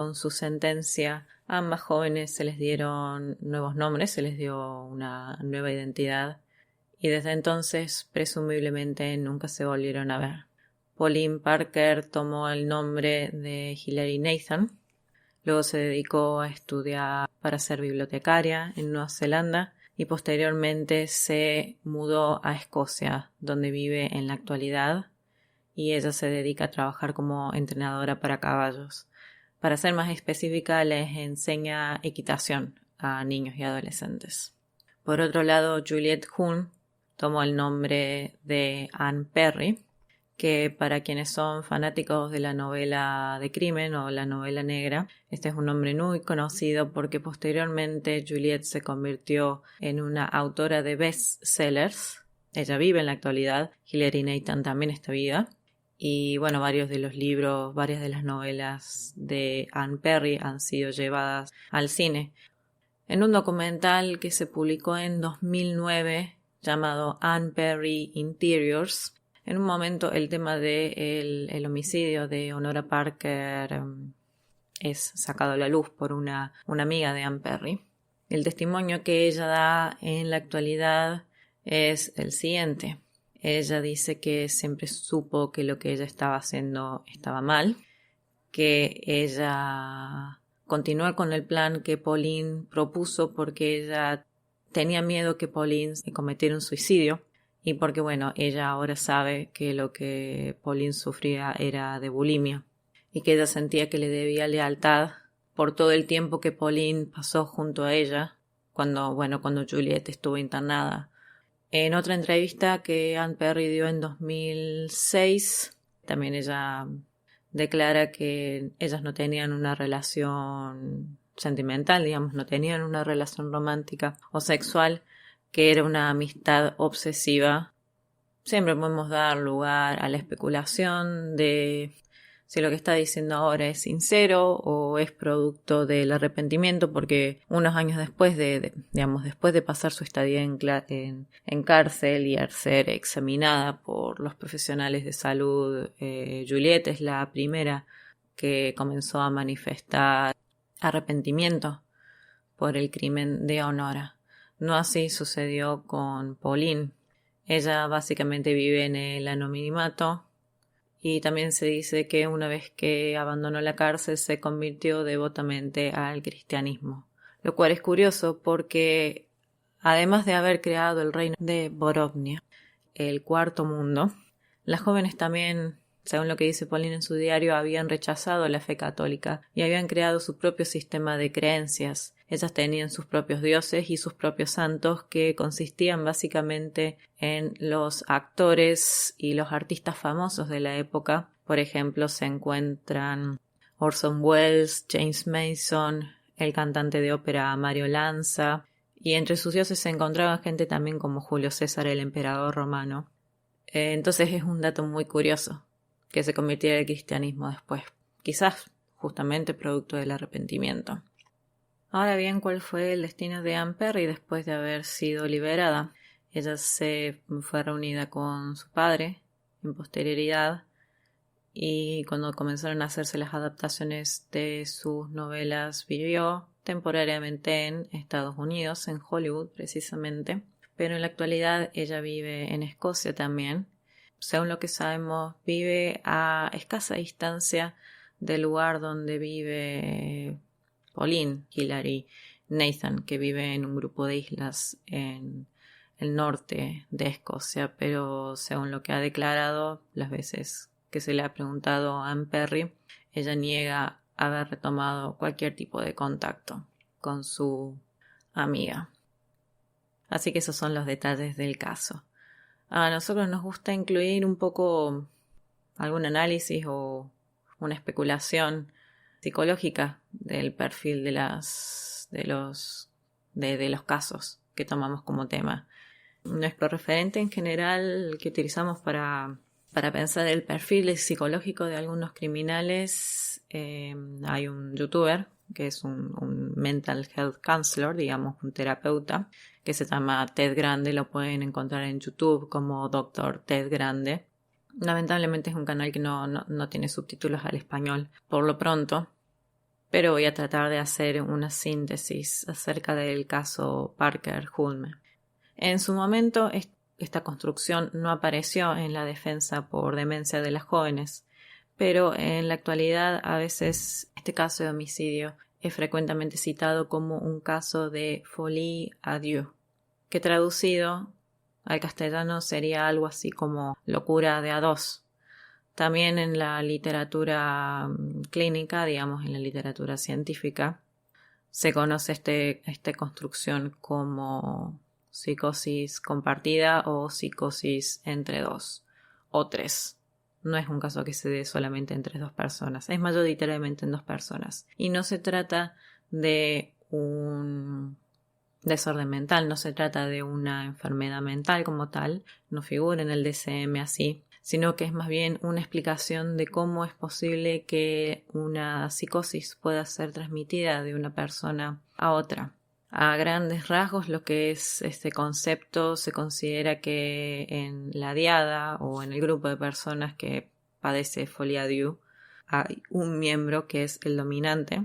Con su sentencia, a ambas jóvenes se les dieron nuevos nombres, se les dio una nueva identidad y desde entonces presumiblemente nunca se volvieron a ver. Pauline Parker tomó el nombre de Hilary Nathan, luego se dedicó a estudiar para ser bibliotecaria en Nueva Zelanda y posteriormente se mudó a Escocia, donde vive en la actualidad, y ella se dedica a trabajar como entrenadora para caballos. Para ser más específica, les enseña equitación a niños y adolescentes. Por otro lado, Juliette Huhn tomó el nombre de Anne Perry, que para quienes son fanáticos de la novela de crimen o la novela negra, este es un nombre muy conocido porque posteriormente Juliette se convirtió en una autora de bestsellers. Ella vive en la actualidad, Hilary Nathan también está viva. Y bueno, varios de los libros, varias de las novelas de Anne Perry han sido llevadas al cine. En un documental que se publicó en 2009 llamado Anne Perry Interiors, en un momento el tema del homicidio de Honora Parker es sacado a la luz por una amiga de Anne Perry. El testimonio que ella da en la actualidad es el siguiente. Ella dice que siempre supo que lo que ella estaba haciendo estaba mal, que ella continuó con el plan que Pauline propuso porque ella tenía miedo que Pauline cometiera un suicidio y porque, bueno, ella ahora sabe que lo que Pauline sufría era de bulimia y que ella sentía que le debía lealtad por todo el tiempo que Pauline pasó junto a ella cuando Juliette estuvo internada. En otra entrevista que Anne Perry dio en 2006, también ella declara que ellas no tenían una relación sentimental, digamos, no tenían una relación romántica o sexual, que era una amistad obsesiva. Siempre podemos dar lugar a la especulación de si lo que está diciendo ahora es sincero o es producto del arrepentimiento, porque unos años después después de pasar su estadía en cárcel y al ser examinada por los profesionales de salud, Juliette es la primera que comenzó a manifestar arrepentimiento por el crimen de Honora. No así sucedió con Pauline. Ella básicamente vive en el anonimato. Y también se dice que una vez que abandonó la cárcel se convirtió devotamente al cristianismo. Lo cual es curioso porque, además de haber creado el reino de Borovnia, el cuarto mundo, las jóvenes también, según lo que dice Pauline en su diario, habían rechazado la fe católica y habían creado su propio sistema de creencias. Ellas tenían sus propios dioses y sus propios santos que consistían básicamente en los actores y los artistas famosos de la época. Por ejemplo, se encuentran Orson Welles, James Mason, el cantante de ópera Mario Lanza, y entre sus dioses se encontraba gente también como Julio César, el emperador romano. Entonces es un dato muy curioso que se convirtiera en el cristianismo después, quizás justamente producto del arrepentimiento. Ahora bien, ¿cuál fue el destino de Anne Perry después de haber sido liberada? Ella se fue reunida con su padre en posterioridad y cuando comenzaron a hacerse las adaptaciones de sus novelas vivió temporariamente en Estados Unidos, en Hollywood precisamente, pero en la actualidad ella vive en Escocia también. Según lo que sabemos, vive a escasa distancia del lugar donde vive Pauline Hilary Nathan, que vive en un grupo de islas en el norte de Escocia, pero según lo que ha declarado las veces que se le ha preguntado a Anne Perry, ella niega haber retomado cualquier tipo de contacto con su amiga. Así que esos son los detalles del caso. A nosotros nos gusta incluir un poco algún análisis o una especulación psicológica del perfil de los casos que tomamos como tema. Nuestro referente en general que utilizamos para pensar el perfil psicológico de algunos criminales, hay un youtuber que es un mental health counselor, digamos un terapeuta, que se llama Ted Grande. Lo pueden encontrar en YouTube como Dr. Ted Grande. Lamentablemente es un canal que no tiene subtítulos al español por lo pronto, pero voy a tratar de hacer una síntesis acerca del caso Parker-Hulme. En su momento, esta construcción no apareció en la defensa por demencia de las jóvenes, pero en la actualidad a veces este caso de homicidio es frecuentemente citado como un caso de folie à deux, que traducido al castellano sería algo así como locura de a dos. También en la literatura clínica, digamos en la literatura científica, se conoce esta construcción como psicosis compartida o psicosis entre dos o tres. No es un caso que se dé solamente entre dos personas, es mayoritariamente en dos personas. Y no se trata de un desorden mental, no se trata de una enfermedad mental como tal, no figura en el DSM así, sino que es más bien una explicación de cómo es posible que una psicosis pueda ser transmitida de una persona a otra. A grandes rasgos, lo que es este concepto se considera que en la diada o en el grupo de personas que padece folie à deux hay un miembro que es el dominante,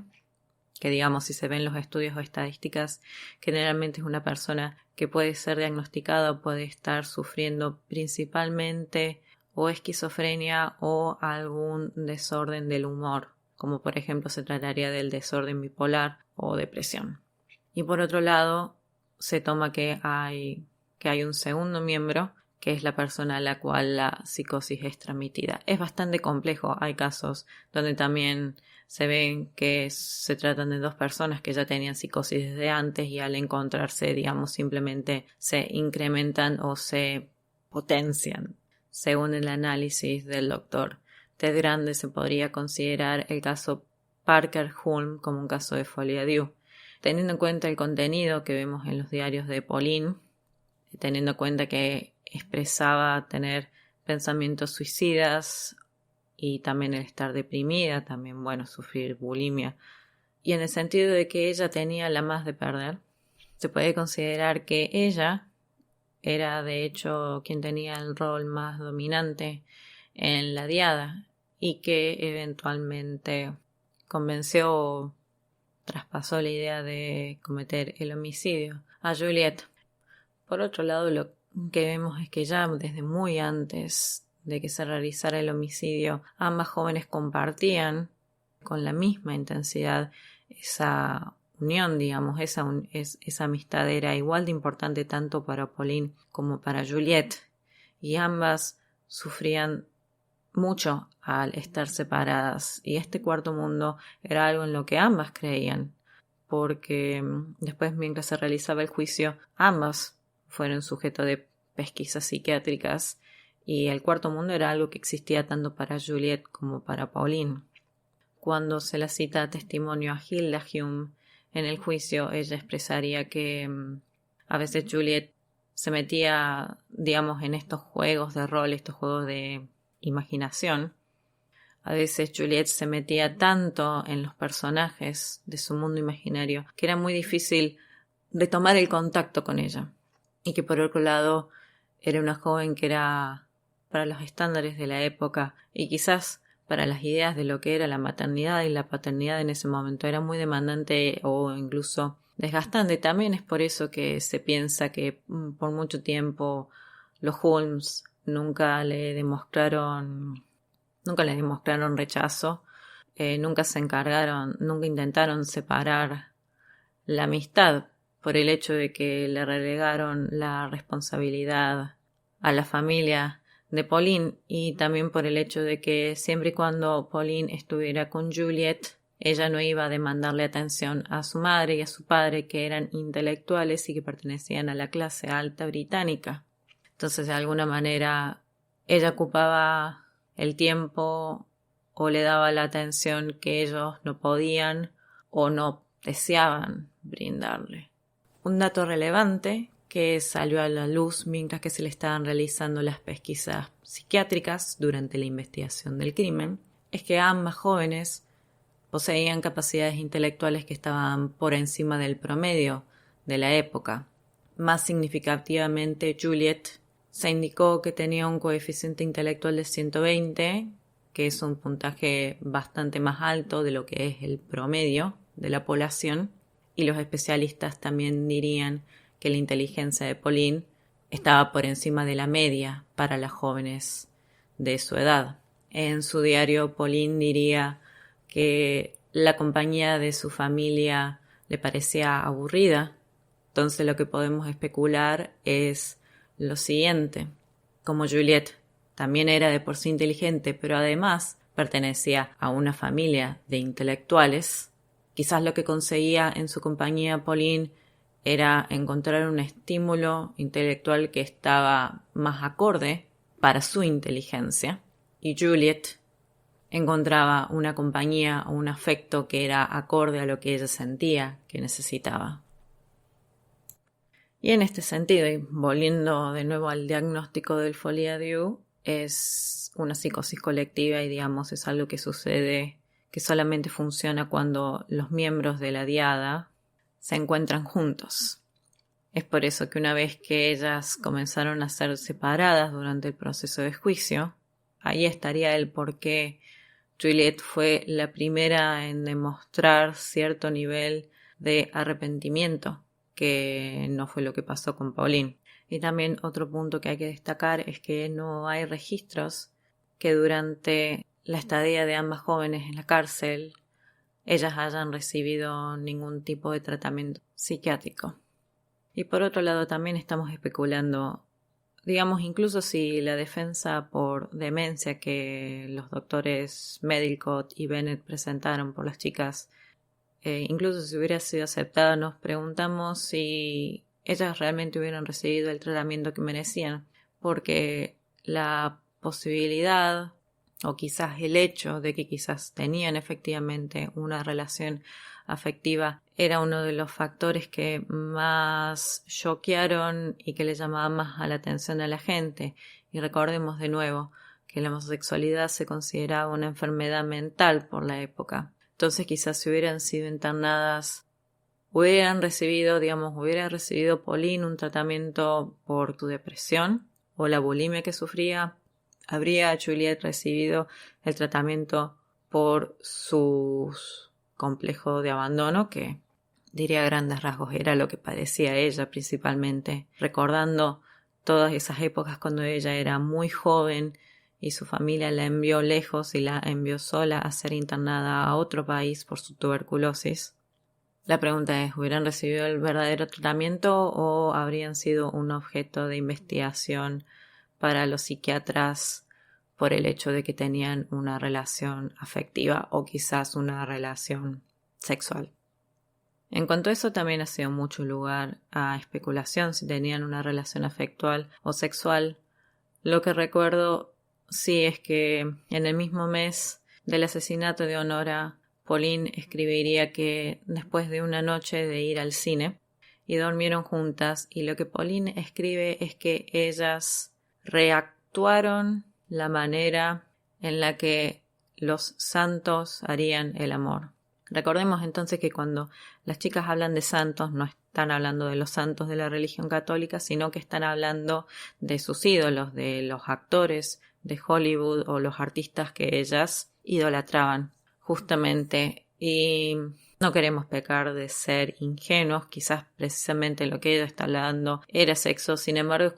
que digamos si se ven los estudios o estadísticas, generalmente es una persona que puede ser diagnosticada o puede estar sufriendo principalmente o esquizofrenia o algún desorden del humor, como por ejemplo se trataría del desorden bipolar o depresión. Y por otro lado, se toma que hay un segundo miembro, que es la persona a la cual la psicosis es transmitida. Es bastante complejo, hay casos donde también se ven que se tratan de dos personas que ya tenían psicosis desde antes y al encontrarse, digamos, simplemente se incrementan o se potencian. Según el análisis del doctor Ted Grande, se podría considerar el caso Parker-Hulme como un caso de folie à deux. Teniendo en cuenta el contenido que vemos en los diarios de Pauline, teniendo en cuenta que expresaba tener pensamientos suicidas y también el estar deprimida, también, sufrir bulimia, y en el sentido de que ella tenía la más de perder, se puede considerar que ella era de hecho quien tenía el rol más dominante en la diada y que eventualmente convenció o traspasó la idea de cometer el homicidio a Juliette. Por otro lado, lo que vemos es que ya desde muy antes de que se realizara el homicidio, ambas jóvenes compartían con la misma intensidad esa unión, digamos, esa amistad era igual de importante tanto para Pauline como para Juliette, y ambas sufrían mucho al estar separadas, y este cuarto mundo era algo en lo que ambas creían, porque después, mientras se realizaba el juicio, ambas fueron sujeto de pesquisas psiquiátricas y el cuarto mundo era algo que existía tanto para Juliette como para Pauline. Cuando se la cita a testimonio a Hilda Hume en el juicio, ella expresaría que a veces Juliette se metía, digamos, en estos juegos de rol, estos juegos de imaginación. A veces Juliette se metía tanto en los personajes de su mundo imaginario que era muy difícil retomar el contacto con ella. Y que por otro lado era una joven que era, para los estándares de la época y quizás para las ideas de lo que era la maternidad y la paternidad en ese momento, era muy demandante o incluso desgastante. También es por eso que se piensa que por mucho tiempo los Holmes nunca le demostraron rechazo, nunca intentaron separar la amistad por el hecho de que le relegaron la responsabilidad a la familia de Pauline y también por el hecho de que siempre y cuando Pauline estuviera con Juliette, ella no iba a demandarle atención a su madre y a su padre, que eran intelectuales y que pertenecían a la clase alta británica. Entonces, de alguna manera, ella ocupaba el tiempo o le daba la atención que ellos no podían o no deseaban brindarle. Un dato relevante que salió a la luz mientras que se le estaban realizando las pesquisas psiquiátricas durante la investigación del crimen es que ambas jóvenes poseían capacidades intelectuales que estaban por encima del promedio de la época. Más significativamente, Juliette se indicó que tenía un coeficiente intelectual de 120, que es un puntaje bastante más alto de lo que es el promedio de la población, y los especialistas también dirían que la inteligencia de Pauline estaba por encima de la media para las jóvenes de su edad. En su diario, Pauline diría que la compañía de su familia le parecía aburrida. Entonces lo que podemos especular es lo siguiente. Como Juliette también era de por sí inteligente, pero además pertenecía a una familia de intelectuales, quizás lo que conseguía en su compañía Pauline era encontrar un estímulo intelectual que estaba más acorde para su inteligencia, y Juliette encontraba una compañía o un afecto que era acorde a lo que ella sentía que necesitaba. Y en este sentido, y volviendo de nuevo al diagnóstico del folie à deux, es una psicosis colectiva y digamos es algo que sucede, que solamente funciona cuando los miembros de la diada se encuentran juntos. Es por eso que una vez que ellas comenzaron a ser separadas durante el proceso de juicio, ahí estaría el por qué Juliette fue la primera en demostrar cierto nivel de arrepentimiento, que no fue lo que pasó con Pauline. Y también otro punto que hay que destacar es que no hay registros que durante la estadía de ambas jóvenes en la cárcel ellas hayan recibido ningún tipo de tratamiento psiquiátrico. Y por otro lado también estamos especulando, digamos, incluso si la defensa por demencia que los doctores Medlicott y Bennett presentaron por las chicas, incluso si hubiera sido aceptada, nos preguntamos si ellas realmente hubieran recibido el tratamiento que merecían, porque la posibilidad o quizás el hecho de que quizás tenían efectivamente una relación afectiva era uno de los factores que más choquearon y que le llamaban más a la atención a la gente. Y recordemos de nuevo que la homosexualidad se consideraba una enfermedad mental por la época. Entonces quizás si hubieran sido internadas, hubiera recibido Pauline un tratamiento por su depresión o la bulimia que sufría, habría Juliette recibido el tratamiento por sus complejo de abandono, que diría a grandes rasgos era lo que padecía ella principalmente, recordando todas esas épocas cuando ella era muy joven y su familia la envió lejos y la envió sola a ser internada a otro país por su tuberculosis. La pregunta es, ¿hubieran recibido el verdadero tratamiento o habrían sido un objeto de investigación para los psiquiatras por el hecho de que tenían una relación afectiva o quizás una relación sexual? En cuanto a eso, también ha sido mucho lugar a especulación si tenían una relación afectual o sexual. Lo que recuerdo sí es que en el mismo mes del asesinato de Honora, Pauline escribiría que después de una noche de ir al cine y dormieron juntas, y lo que Pauline escribe es que ellas reactuaron la manera en la que los santos harían el amor. Recordemos entonces que cuando las chicas hablan de santos no están hablando de los santos de la religión católica, sino que están hablando de sus ídolos, de los actores de Hollywood o los artistas que ellas idolatraban justamente. Y no queremos pecar de ser ingenuos, quizás precisamente lo que ella está hablando era sexo, sin embargo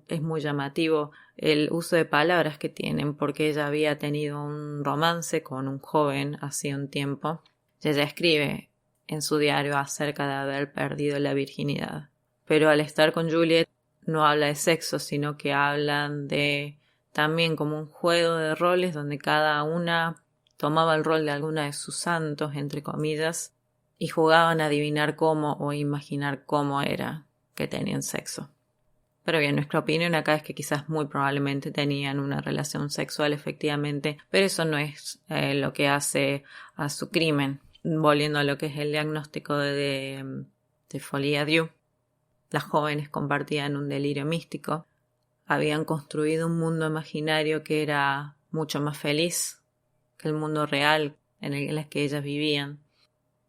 es muy llamativo el uso de palabras que tienen, porque ella había tenido un romance con un joven hace un tiempo. Ella escribe en su diario acerca de haber perdido la virginidad, pero al estar con Juliette no habla de sexo, sino que hablan de también como un juego de roles donde cada una tomaba el rol de alguna de sus santos, entre comillas, y jugaban a adivinar cómo o imaginar cómo era que tenían sexo. Pero bien, nuestra opinión acá es que quizás muy probablemente tenían una relación sexual efectivamente, pero eso no es lo que hace a su crimen. Volviendo a lo que es el diagnóstico de folie à deux, las jóvenes compartían un delirio místico, habían construido un mundo imaginario que era mucho más feliz que el mundo real en el que ellas vivían,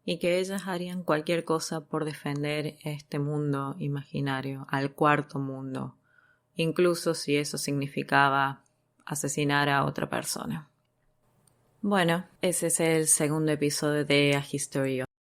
y que ellas harían cualquier cosa por defender este mundo imaginario, al cuarto mundo, incluso si eso significaba asesinar a otra persona. Bueno, ese es el segundo episodio de A History of